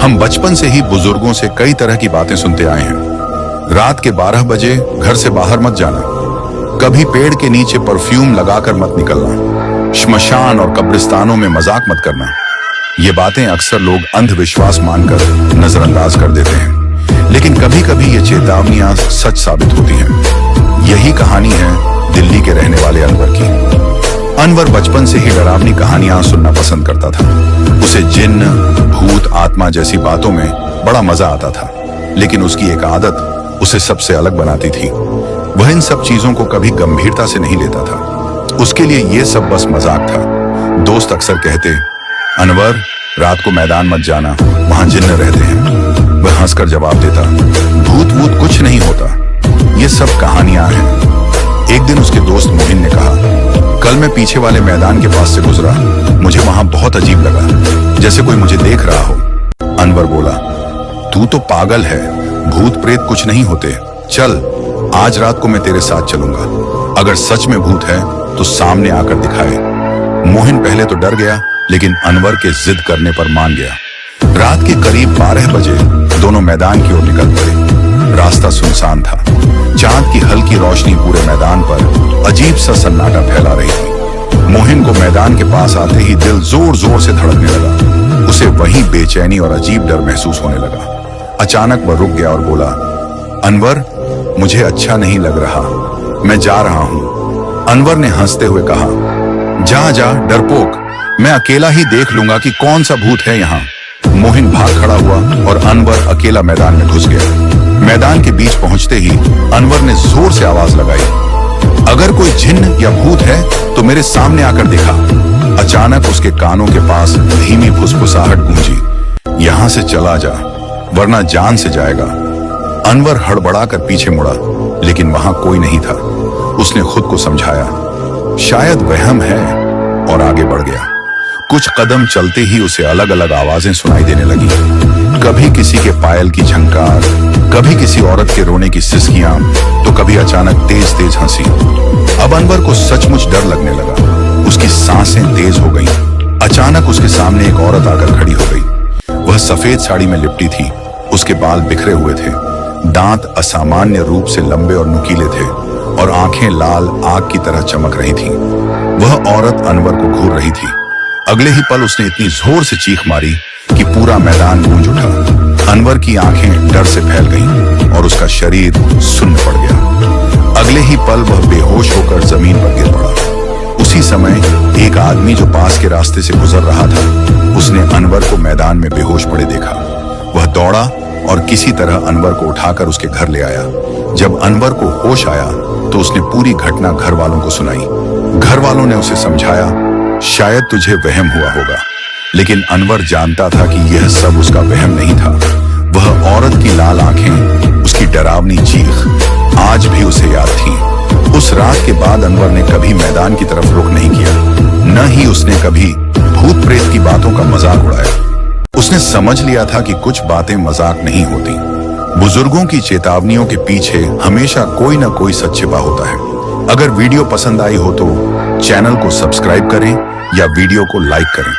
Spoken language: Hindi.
हम बचपन से ही बुजुर्गों से कई तरह की बातें सुनते आए हैं। रात के 12 बजे घर से बाहर मत जाना, कभी पेड़ के नीचे परफ्यूम लगाकर मत निकलना, श्मशान और कब्रिस्तानों में मजाक मत करना। ये बातें अक्सर लोग अंधविश्वास मानकर नजरअंदाज कर देते हैं, लेकिन कभी कभी ये चेतावनियां सच साबित होती हैं। यही कहानी है दिल्ली के रहने वाले अनवर की। अनवर बचपन से ही डरावनी कहानियां सुनना पसंद करता था। उसे जिन्न, भूत, आत्मा जैसी बातों में बड़ा मजा आता था, लेकिन उसकी एक आदत उसे सबसे अलग बनाती थी। वह इन सब चीजों को कभी गंभीरता से नहीं लेता था। उसके लिए ये सब बस मजाक था। दोस्त अक्सर कहते, अनवर रात को मैदान मत जाना, वहां जिन्न रहते हैं। वह हंसकर जवाब देता, भूत वूत कुछ नहीं होता, ये सब कहानियां हैं। एक दिन उसके दोस्त मोहिन ने कहा, कल मैं पीछे वाले मैदान के पास से गुजरा, मुझे वहां बहुत अजीब लगा, जैसे कोई मुझे देख रहा हो। अनवर बोला, तू तो पागल है, भूत प्रेत कुछ नहीं होते, चल आज रात को मैं तेरे साथ चलूंगा, अगर सच में भूत है तो सामने आकर दिखाए। मोहिन पहले तो डर गया, लेकिन अनवर के जिद करने पर मान गया। रात के करीब 12 बजे दोनों मैदान की ओर निकल पड़े। रास्ता सुनसान था, चांद की हल्की रोशनी पूरे मैदान पर अजीब सा सन्नाटा फैला रही थी। मोहिन को मैदान के पास आते ही दिल जोर जोर से धड़कने लगा। उसे वहीं बेचैनी और अजीब डर महसूस होने लगा। अचानक वह रुक गया और बोला, अनवर मुझे अच्छा नहीं लग रहा, मैं जा रहा हूं। अनवर ने हंसते हुए कहा, जा जा डरपोक, मैं अकेला ही देख लूंगा कि कौन सा भूत है यहाँ। मोहिन भाग खड़ा हुआ और अनवर अकेला मैदान में घुस गया। मैदान के बीच पहुंचते ही अनवर ने जोर से आवाज लगाई, अगर कोई जिन्न या भूत है तो मेरे सामने आकर दिखा। अचानक उसके कानों के पास धीमी फुसफुसाहट गूंजी, यहां से चला जा वरना जान से जाएगा। अनवर हड़बड़ाकर पीछे मुड़ा, लेकिन वहां कोई नहीं था। उसने खुद को समझाया, शायद वहम है, और आगे बढ़ गया। कुछ कदम चलते ही उसे अलग अलग आवाजें सुनाई देने लगी, कभी किसी के पायल की झंकार, कभी किसी औरत के रोने की सिसकियां, तो कभी अचानक तेज तेज हंसी। अब अनवर को सचमुच डर लगने लगा। उसकी सांसें तेज हो गईं। अचानक उसके सामने एक औरत आकर खड़ी हो गई। वह सफेद साड़ी में लिपटी थी, उसके बाल बिखरे हुए थे, दांत असामान्य रूप से लंबे और नुकीले थे, और आंखें लाल आग की तरह चमक रही थीं। वह औरत अनवर को घूर रही थी। अगले ही पल उसने इतनी जोर से चीख मारी कि पूरा मैदान गूंज उठा। अनवर की आंखें डर से फैल गईं और उसका शरीर सुन्न पड़ गया। अगले ही पल वह बेहोश होकर जमीन पर गिर पड़ा। उसी समय एक आदमी जो पास के रास्ते से गुजर रहा था, उसने अनवर को मैदान में बेहोश पड़े देखा। वह दौड़ा और किसी तरह अनवर को उठाकर उसके घर ले आया। जब अनवर को होश आया तो उसने पूरी घटना घर वालों को सुनाई। घर वालों ने उसे समझाया, शायद तुझे वहम हुआ होगा, लेकिन अनवर जानता था कि यह सब उसका वहम नहीं था। वह औरत की लाल आंखें, उसकी डरावनी चीख आज भी उसे याद थी। उस रात के बाद अनवर ने कभी मैदान की तरफ रुख नहीं किया, न ही उसने कभी भूत प्रेत की बातों का मजाक उड़ाया। उसने समझ लिया था कि कुछ बातें मजाक नहीं होती। बुजुर्गों की चेतावनियों के पीछे हमेशा कोई ना कोई सच छिपा होता है। अगर वीडियो पसंद आई हो तो चैनल को सब्सक्राइब करें या वीडियो को लाइक करें।